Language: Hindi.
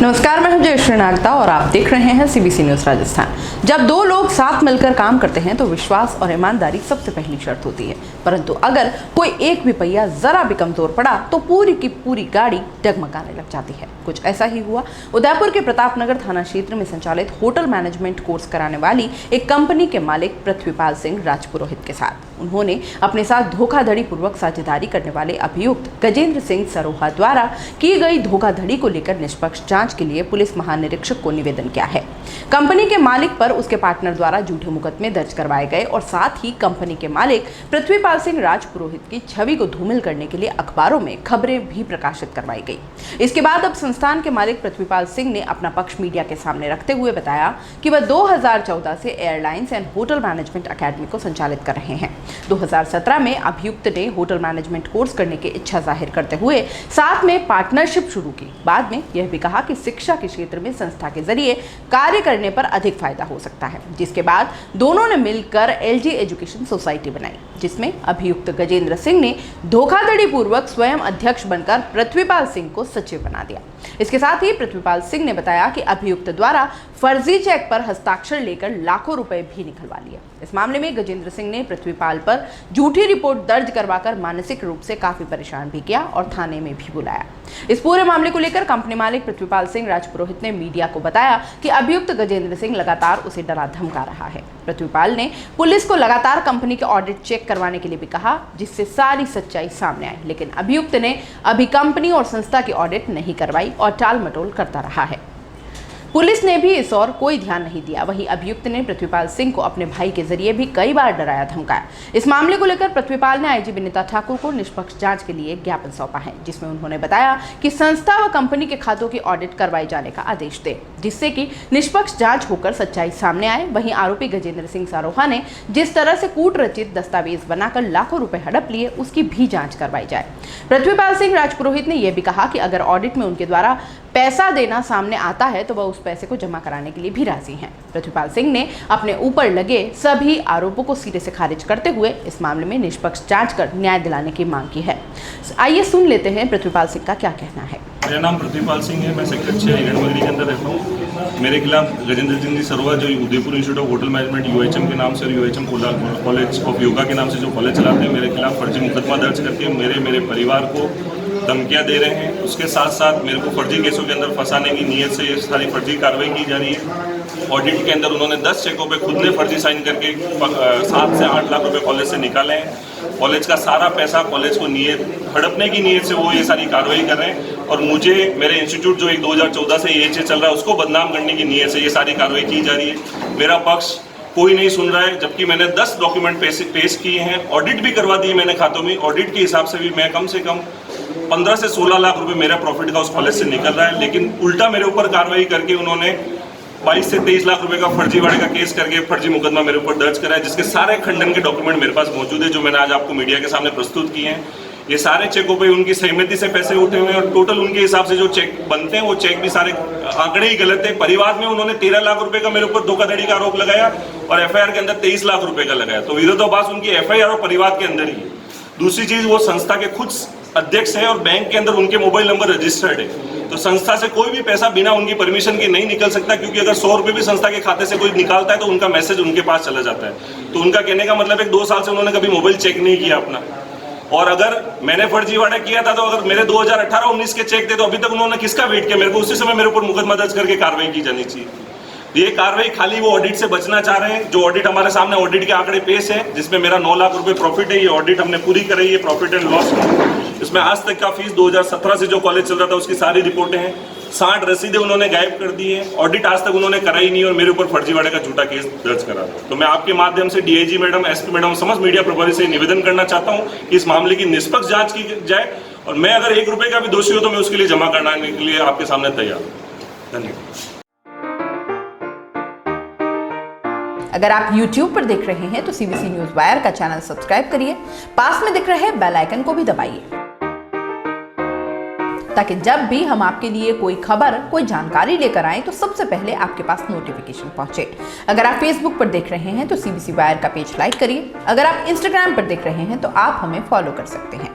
नमस्कार, मैं हूं जयश्री नागदा और आप देख रहे हैं सीबीसी न्यूज राजस्थान। जब दो लोग साथ मिलकर काम करते हैं तो विश्वास और ईमानदारी सबसे पहली शर्त होती है, परंतु अगर कोई एक भी पहिया जरा भी कमजोर पड़ा तो पूरी की पूरी गाड़ी डगमगाने लग जाती है। कुछ ऐसा ही हुआ उदयपुर के प्रतापनगर थाना क्षेत्र में संचालित होटल मैनेजमेंट कोर्स कराने वाली एक कंपनी के मालिक पृथ्वीपाल सिंह राजपुरोहित के साथ। उन्होंने अपने साथ धोखाधड़ी पूर्वक साझेदारी करने वाले अभियुक्त गजेंद्र सिंह सरोहा द्वारा की गई धोखाधड़ी को लेकर निष्पक्ष जांच के लिए पुलिस महानिरीक्षक को निवेदन किया है। कंपनी के मालिक पर उसके पार्टनर द्वारा झूठे मुकदमे दर्ज करवाए गए और साथ ही कंपनी के मालिक पृथ्वीपाल सिंह राजपुरोहित की छवि को धूमिल करने के लिए अखबारों में खबरें भी प्रकाशित करवाई गई। इसके बाद अब संस्थान के मालिक पृथ्वीपाल सिंह ने अपना पक्ष मीडिया के सामने रखते हुए बताया कि वह 2014 से airlines and hotel management academy को संचालित कर रहे हैं। 2017 में अभियुक्त ने होटल मैनेजमेंट कोर्स करने की इच्छा जाहिर करते हुए साथ में पार्टनरशिप शुरू की। बाद में यह भी कहा कि शिक्षा के क्षेत्र में संस्था के जरिए कार्य करने पर अधिक फायदा हो सकता है, जिसके बाद दोनों ने मिलकर एलजी एजुकेशन सोसाइटी बनाई, जिसमें अभियुक्त गजेंद्र सिंह ने धोखाधड़ी पूर्वक स्वयं अध्यक्ष बनकर पृथ्वीपाल सिंह को सचिव बना दिया। इसके साथ ही पृथ्वीपाल सिंह ने बताया कि अभियुक्त द्वारा फर्जी चेक पर हस्ताक्षर लेकर लाखों रुपए भी निकलवा लिए। इस मामले में गजेंद्र सिंह ने पृथ्वीपाल पर झूठी रिपोर्ट दर्ज करवाकर मानसिक रूप से काफी परेशान भी किया और थाने में भी बुलाया। इस पूरे मामले को लेकर कंपनी मालिक पृथ्वीपाल सिंह राजपुरोहित ने मीडिया को बताया कि अभियुक्त गजेंद्र सिंह लगातार उसे डरा धमका रहा है। पृथ्वीपाल ने पुलिस को लगातार कंपनी के ऑडिट चेक करवाने के लिए भी कहा, जिससे सारी सच्चाई सामने आई, लेकिन अभियुक्त ने अभी कंपनी और संस्था की ऑडिट नहीं करवाई और टाल मटोल करता रहा है। पुलिस ने भी इस और कोई ध्यान नहीं दिया। वहीं अभियुक्त ने पृथ्वीपाल सिंह को अपने भाई के जरिए भी कई बार डराया धमकाया। इस मामले को लेकर पृथ्वीपाल ने आईजी विनीता ठाकुर को निष्पक्ष जांच के लिए ज्ञापन सौंपा है, जिसमें उन्होंने बताया कि संस्था व कंपनी के खातों की ऑडिट करवाए जाने का आदेश दे, जिससे कि निष्पक्ष जांच होकर सच्चाई सामने आए। वहीं आरोपी गजेंद्र सिंह सरोहा ने जिस तरह से कूट रचित दस्तावेज बनाकर लाखों रुपए हड़प लिए, उसकी भी जांच करवाई जाए। पृथ्वीपाल सिंह राजपुरोहित ने यह भी कहा कि अगर ऑडिट में उनके द्वारा पैसा देना सामने आता है तो वह उस पैसे को जमा कराने के लिए भी राजी हैं। पृथ्वीपाल सिंह ने अपने ऊपर लगे सभी आरोपों को सिरे से खारिज करते हुए इस मामले में निष्पक्ष जांच कर न्याय दिलाने की मांग की है। आइए सुन लेते हैं पृथ्वीपाल सिंह का क्या कहना है। मेरा नाम पृथ्वीपाल सिंह है, मैं सेक्टर 6 हिरणमगरी के अंदर रहता हूँ। मेरे खिलाफ गजेंद्र सिंह सरोहा जो Udaipur institute of hotel management UHM के नाम से और यूएचएम कॉलेज ऑफ योगा के नाम से जो कॉलेज चलाते हैं, मेरे खिलाफ फर्जी मुकदमा दर्ज करके मेरे परिवार को धमकियां दे रहे हैं। उसके साथ साथ मेरे को फर्जी केसों के अंदर फंसाने की नीयत से ये सारी फर्जी कार्रवाई की जा रही है। ऑडिट के अंदर उन्होंने 10 चेकों पे खुद ने फर्जी साइन करके 7 से 8 लाख रुपए कॉलेज से निकाले हैं। कॉलेज का सारा पैसा कॉलेज को हड़पने की नीयत से वो ये सारी कार्रवाई कर रहे हैं और मुझे मेरे इंस्टीट्यूट जो 2014 से ये चल रहा है उसको बदनाम करने की नीयत से ये सारी कार्रवाई की जा रही है। मेरा पक्ष कोई नहीं सुन रहा है, जबकि मैंने 10 डॉक्यूमेंट पेश किए हैं, ऑडिट भी करवा दिए मैंने खातों में। ऑडिट के हिसाब से भी मैं कम से कम 15 से 16 लाख रुपए मेरा प्रॉफिट का उस कॉलेज से निकल रहा है, लेकिन उल्टा मेरे ऊपर कार्रवाई करके उन्होंने 22 से 23 लाख रुपए का फर्जीवाड़े का केस करके फर्जी मुकदमा मेरे ऊपर दर्ज करा है, जिसके सारे खंडन के डॉक्यूमेंट मेरे पास मौजूद है, जो मैंने आज आपको मीडिया के सामने प्रस्तुत किए हैं। ये सारे चेकों पे उनकी सहमति से पैसे उठे हुए हैं और टोटल उनके हिसाब से जो चेक बनते हैं वो चेक भी सारे आंकड़े ही गलत है। परिवार में उन्होंने 13 लाख रुपए का मेरे ऊपर धोखाधड़ी का आरोप लगाया और एफआईआर के अंदर 23 लाख रुपए का लगाया, तो विरोधाभास उनकी एफआईआर और परिवार के अंदर ही है। दूसरी चीज, वो संस्था के खुद अध्यक्ष है और बैंक के अंदर उनके मोबाइल नंबर रजिस्टर्ड है, तो संस्था से कोई भी पैसा बिना उनकी परमिशन के नहीं निकल सकता, क्योंकि अगर 100 रुपए भी संस्था के खाते से कोई निकालता है तो उनका मैसेज उनके पास चला जाता है। तो उनका कहने का मतलब है 2 साल से उन्होंने कभी मोबाइल चेक नहीं किया अपना। और अगर मैंने फर्जीवाड़ा किया था तो अगर मेरे 2018-19 के चेक थे तो अभी तक उन्होंने किसका वेट किया? मेरे को उसी समय मेरे ऊपर मुकदमा दर्ज करके कार्रवाई की जानी चाहिए। ये कार्रवाई खाली वो ऑडिट से बचना चाह रहे हैं। जो ऑडिट हमारे सामने ऑडिट के आंकड़े पेश है, जिसमें मेरा 9 लाख रुपए प्रॉफिट है, ये ऑडिट हमने पूरी कराई है प्रॉफिट एंड लॉस। इसमें आज तक का फीस 2017 से जो कॉलेज चल रहा था उसकी सारी रिपोर्टें हैं। 60 रसीदें उन्होंने गायब कर दी है। ऑडिट आज तक उन्होंने कराई नहीं और मेरे ऊपर फर्जीवाड़े का झूठा केस दर्ज करा। तो मैं आपके माध्यम से डीआईजी मैडम, एसपी मैडम, समस्त मीडिया प्रभारी से निवेदन करना चाहता हूं कि इस मामले की निष्पक्ष जांच की जाए और मैं अगर 1 रुपए का भी दोषी हूं तो मैं उसके लिए जमा कराने के लिए आपके सामने तैयार हूं। धन्यवाद। अगर आप YouTube पर देख रहे हैं तो सीबीसी न्यूज वायर का चैनल सब्सक्राइब करिए, पास में दिख रहे बेल आइकन को भी दबाइए, ताकि जब भी हम आपके लिए कोई खबर, कोई जानकारी लेकर आए तो सबसे पहले आपके पास नोटिफिकेशन पहुंचे। अगर आप फेसबुक पर देख रहे हैं तो सीबीसी वायर का पेज लाइक करिए। अगर आप इंस्टाग्राम पर देख रहे हैं तो आप हमें फॉलो कर सकते हैं।